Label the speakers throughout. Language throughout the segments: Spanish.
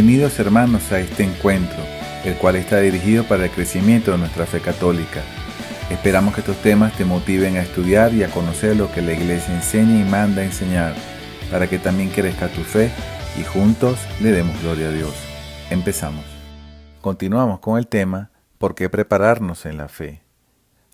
Speaker 1: Bienvenidos hermanos a este encuentro, el cual está dirigido para el crecimiento de nuestra fe católica. Esperamos que estos temas te motiven a estudiar y a conocer lo que la Iglesia enseña y manda a enseñar, para que también crezca tu fe y juntos le demos gloria a Dios. Empezamos. Continuamos con el tema ¿por qué prepararnos en la fe?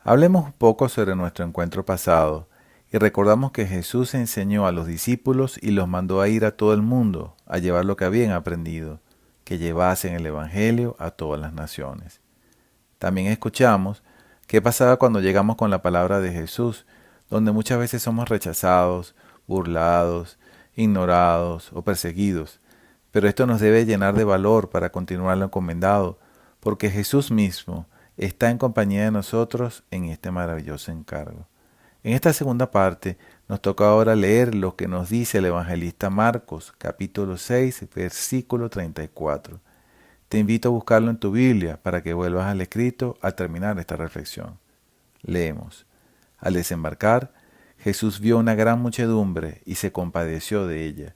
Speaker 1: Hablemos un poco sobre nuestro encuentro pasado y recordamos que Jesús enseñó a los discípulos y los mandó a ir a todo el mundo a llevar lo que habían aprendido, que llevasen el Evangelio a todas las naciones. También escuchamos qué pasaba cuando llegamos con la palabra de Jesús, donde muchas veces somos rechazados, burlados, ignorados o perseguidos. Pero esto nos debe llenar de valor para continuar lo encomendado, porque Jesús mismo está en compañía de nosotros en este maravilloso encargo. En esta segunda parte nos toca ahora leer lo que nos dice el evangelista Marcos, capítulo 6, versículo 34. Te invito a buscarlo en tu Biblia para que vuelvas al escrito al terminar esta reflexión. Leemos. Al desembarcar, Jesús vio una gran muchedumbre y se compadeció de ella,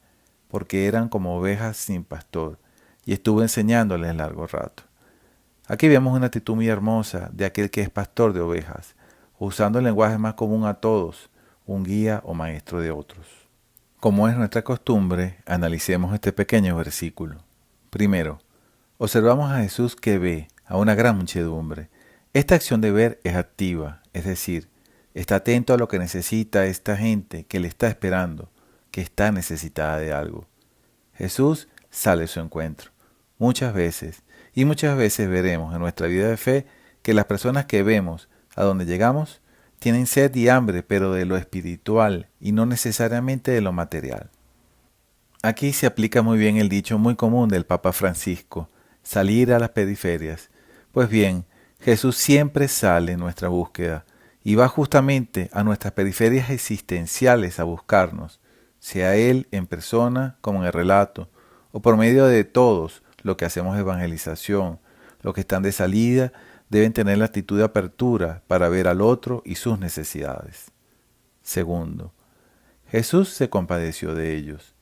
Speaker 1: porque eran como ovejas sin pastor, y estuvo enseñándoles largo rato. Aquí vemos una actitud muy hermosa de aquel que es pastor de ovejas, usando el lenguaje más común a todos, un guía o maestro de otros. Como es nuestra costumbre, analicemos este pequeño versículo. Primero, observamos a Jesús que ve a una gran muchedumbre. Esta acción de ver es activa, es decir, está atento a lo que necesita esta gente que le está esperando, que está necesitada de algo. Jesús sale a su encuentro. Muchas veces veremos en nuestra vida de fe que las personas que vemos a donde llegamos tienen sed y hambre, pero de lo espiritual y no necesariamente de lo material. Aquí se aplica muy bien el dicho muy común del Papa Francisco, salir a las periferias. Pues bien, Jesús siempre sale en nuestra búsqueda y va justamente a nuestras periferias existenciales a buscarnos, sea Él en persona como en el relato, o por medio de todos los que hacemos evangelización, los que están de salida, deben tener la actitud de apertura para ver al otro y sus necesidades. Segundo, Jesús se compadeció de ellos.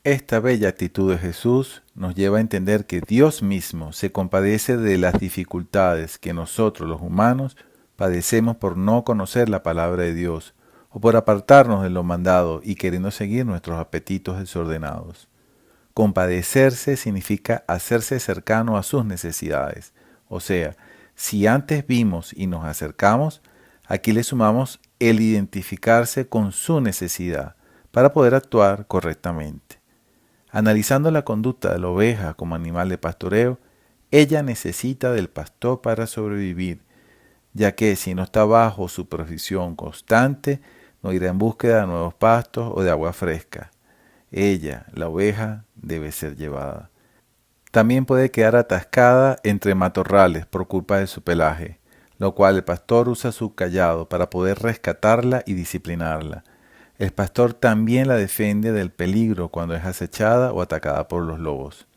Speaker 1: Esta bella actitud de Jesús nos lleva a entender que Dios mismo se compadece de las dificultades que nosotros los humanos padecemos por no conocer la palabra de Dios o por apartarnos de lo mandado y queriendo seguir nuestros apetitos desordenados. Compadecerse significa hacerse cercano a sus necesidades, o sea, si antes vimos y nos acercamos, aquí le sumamos el identificarse con su necesidad para poder actuar correctamente. Analizando la conducta de la oveja como animal de pastoreo, ella necesita del pastor para sobrevivir, ya que si no está bajo su provisión constante, no irá en búsqueda de nuevos pastos o de agua fresca. Ella, la oveja, debe ser llevada. También puede quedar atascada entre matorrales por culpa de su pelaje, lo cual el pastor usa su cayado para poder rescatarla y disciplinarla. El pastor también la defiende del peligro cuando es acechada o atacada por los lobos.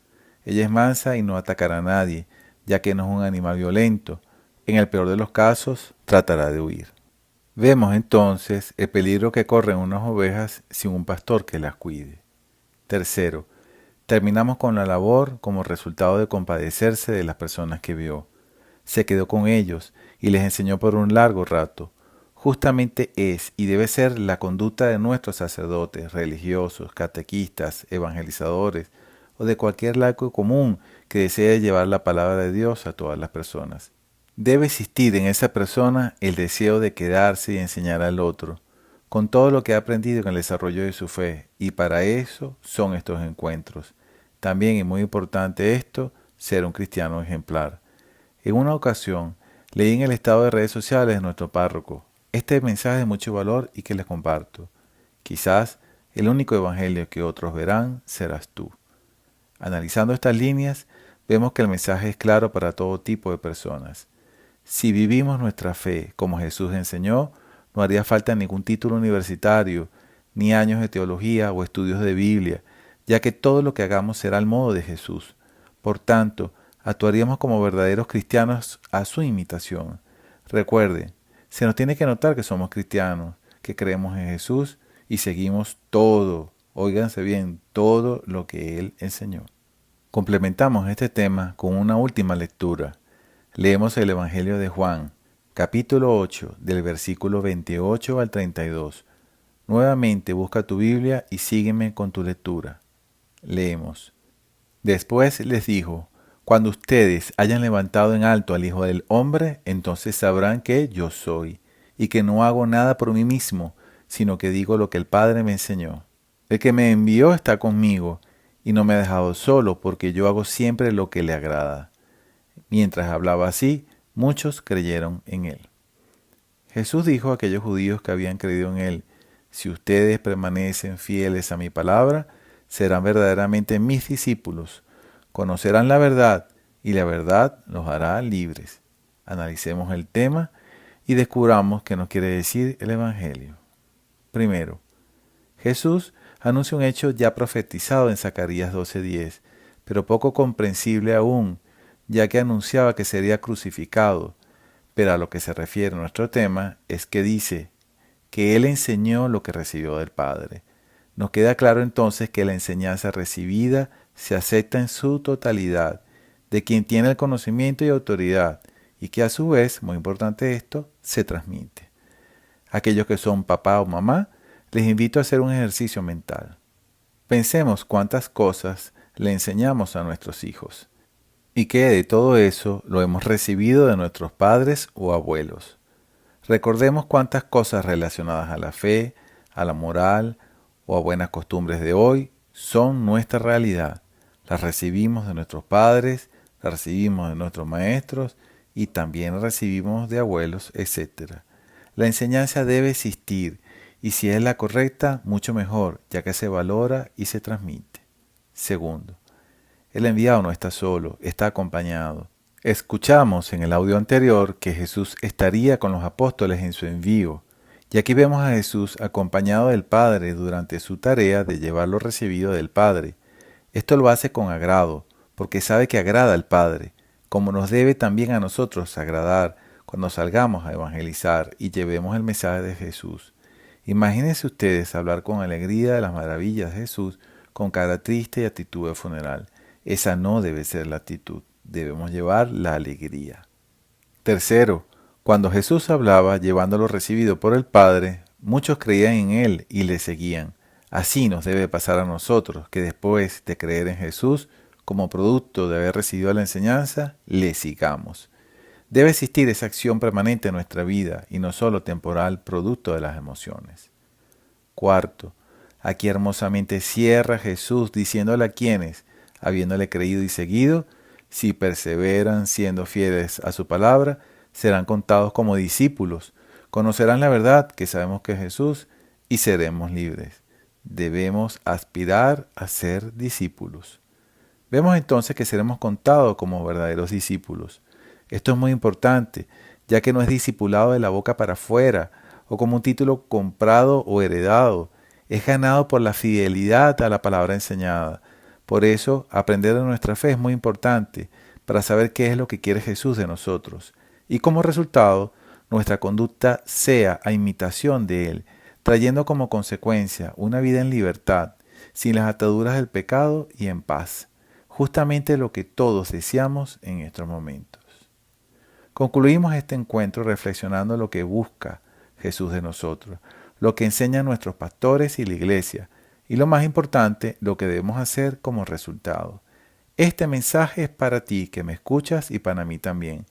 Speaker 1: Ella es mansa y no atacará a nadie, ya que no es un animal violento. En el peor de los casos, tratará de huir. Vemos entonces el peligro que corren unas ovejas sin un pastor que las cuide. Tercero, terminamos con la labor como resultado de compadecerse de las personas que vio. Se quedó con ellos y les enseñó por un largo rato. Justamente es y debe ser la conducta de nuestros sacerdotes, religiosos, catequistas, evangelizadores o de cualquier laico común que desee llevar la palabra de Dios a todas las personas. Debe existir en esa persona el deseo de quedarse y enseñar al otro, con todo lo que ha aprendido en el desarrollo de su fe, y para eso son estos encuentros. También, y muy importante esto, ser un cristiano ejemplar. En una ocasión, leí en el estado de redes sociales de nuestro párroco este mensaje de mucho valor y que les comparto. Quizás el único evangelio que otros verán serás tú. Analizando estas líneas, vemos que el mensaje es claro para todo tipo de personas. Si vivimos nuestra fe como Jesús enseñó, no haría falta ningún título universitario, ni años de teología o estudios de Biblia, ya que todo lo que hagamos será al modo de Jesús. Por tanto, actuaríamos como verdaderos cristianos a su imitación. Recuerde, se nos tiene que notar que somos cristianos, que creemos en Jesús y seguimos todo, óiganse bien, todo lo que Él enseñó. Complementamos este tema con una última lectura. Leemos el Evangelio de Juan, capítulo 8, del versículo 28 al 32. Nuevamente busca tu Biblia y sígueme con tu lectura. Leemos. Después les dijo: Cuando ustedes hayan levantado en alto al Hijo del Hombre, entonces sabrán que yo soy, y que no hago nada por mí mismo, sino que digo lo que el Padre me enseñó. El que me envió está conmigo, y no me ha dejado solo, porque yo hago siempre lo que le agrada. Mientras hablaba así, muchos creyeron en él. Jesús dijo a aquellos judíos que habían creído en él: Si ustedes permanecen fieles a mi palabra, serán verdaderamente mis discípulos, conocerán la verdad y la verdad los hará libres. Analicemos el tema y descubramos qué nos quiere decir el Evangelio. Primero, Jesús anuncia un hecho ya profetizado en Zacarías 12:10, pero poco comprensible aún, ya que anunciaba que sería crucificado. Pero a lo que se refiere nuestro tema es que dice que Él enseñó lo que recibió del Padre. Nos queda claro entonces que la enseñanza recibida se acepta en su totalidad, de quien tiene el conocimiento y autoridad, y que a su vez, muy importante esto, se transmite. Aquellos que son papá o mamá, les invito a hacer un ejercicio mental. Pensemos cuántas cosas le enseñamos a nuestros hijos, y que de todo eso lo hemos recibido de nuestros padres o abuelos. Recordemos cuántas cosas relacionadas a la fe, a la moral o a buenas costumbres de hoy son nuestra realidad. Las recibimos de nuestros padres, las recibimos de nuestros maestros y también recibimos de abuelos, etc. La enseñanza debe existir y si es la correcta, mucho mejor, ya que se valora y se transmite. Segundo, el enviado no está solo, está acompañado. Escuchamos en el audio anterior que Jesús estaría con los apóstoles en su envío, y aquí vemos a Jesús acompañado del Padre durante su tarea de llevar lo recibido del Padre. Esto lo hace con agrado, porque sabe que agrada al Padre, como nos debe también a nosotros agradar cuando salgamos a evangelizar y llevemos el mensaje de Jesús. Imagínense ustedes hablar con alegría de las maravillas de Jesús, con cara triste y actitud de funeral. Esa no debe ser la actitud. Debemos llevar la alegría. Tercero, cuando Jesús hablaba llevando lo recibido por el Padre, muchos creían en Él y le seguían. Así nos debe pasar a nosotros, que después de creer en Jesús, como producto de haber recibido la enseñanza, le sigamos. Debe existir esa acción permanente en nuestra vida y no solo temporal, producto de las emociones. Cuarto, aquí hermosamente cierra Jesús diciéndole a quienes, habiéndole creído y seguido, si perseveran siendo fieles a su palabra, serán contados como discípulos, conocerán la verdad que sabemos que es Jesús y seremos libres. Debemos aspirar a ser discípulos. Vemos entonces que seremos contados como verdaderos discípulos. Esto es muy importante, ya que no es discipulado de la boca para afuera o como un título comprado o heredado, es ganado por la fidelidad a la palabra enseñada. Por eso, aprender de nuestra fe es muy importante para saber qué es lo que quiere Jesús de nosotros y como resultado, nuestra conducta sea a imitación de Él, trayendo como consecuencia una vida en libertad, sin las ataduras del pecado y en paz, justamente lo que todos deseamos en estos momentos. Concluimos este encuentro reflexionando lo que busca Jesús de nosotros, lo que enseñan nuestros pastores y la iglesia, y lo más importante, lo que debemos hacer como resultado. Este mensaje es para ti que me escuchas y para mí también.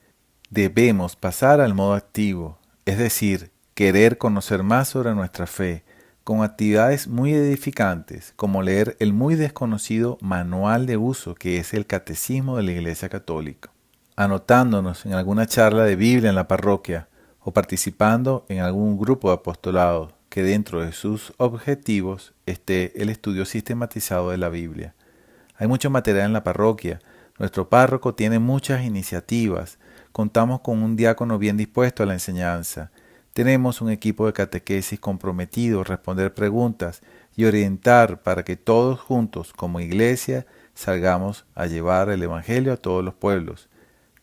Speaker 1: Debemos pasar al modo activo, es decir, querer conocer más sobre nuestra fe, con actividades muy edificantes, como leer el muy desconocido manual de uso que es el Catecismo de la Iglesia Católica, anotándonos en alguna charla de Biblia en la parroquia o participando en algún grupo de apostolado, que dentro de sus objetivos esté el estudio sistematizado de la Biblia. Hay mucho material en la parroquia, nuestro párroco tiene muchas iniciativas, contamos con un diácono bien dispuesto a la enseñanza, tenemos un equipo de catequesis comprometido a responder preguntas y orientar para que todos juntos como iglesia salgamos a llevar el Evangelio a todos los pueblos,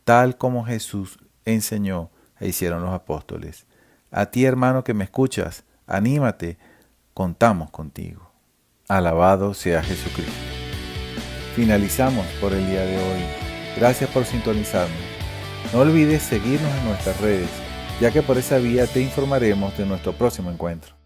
Speaker 1: tal como Jesús enseñó e hicieron los apóstoles. A ti, hermano que me escuchas, anímate, contamos contigo. Alabado sea Jesucristo. Finalizamos por el día de hoy. Gracias por sintonizarnos. No olvides seguirnos en nuestras redes, ya que por esa vía te informaremos de nuestro próximo encuentro.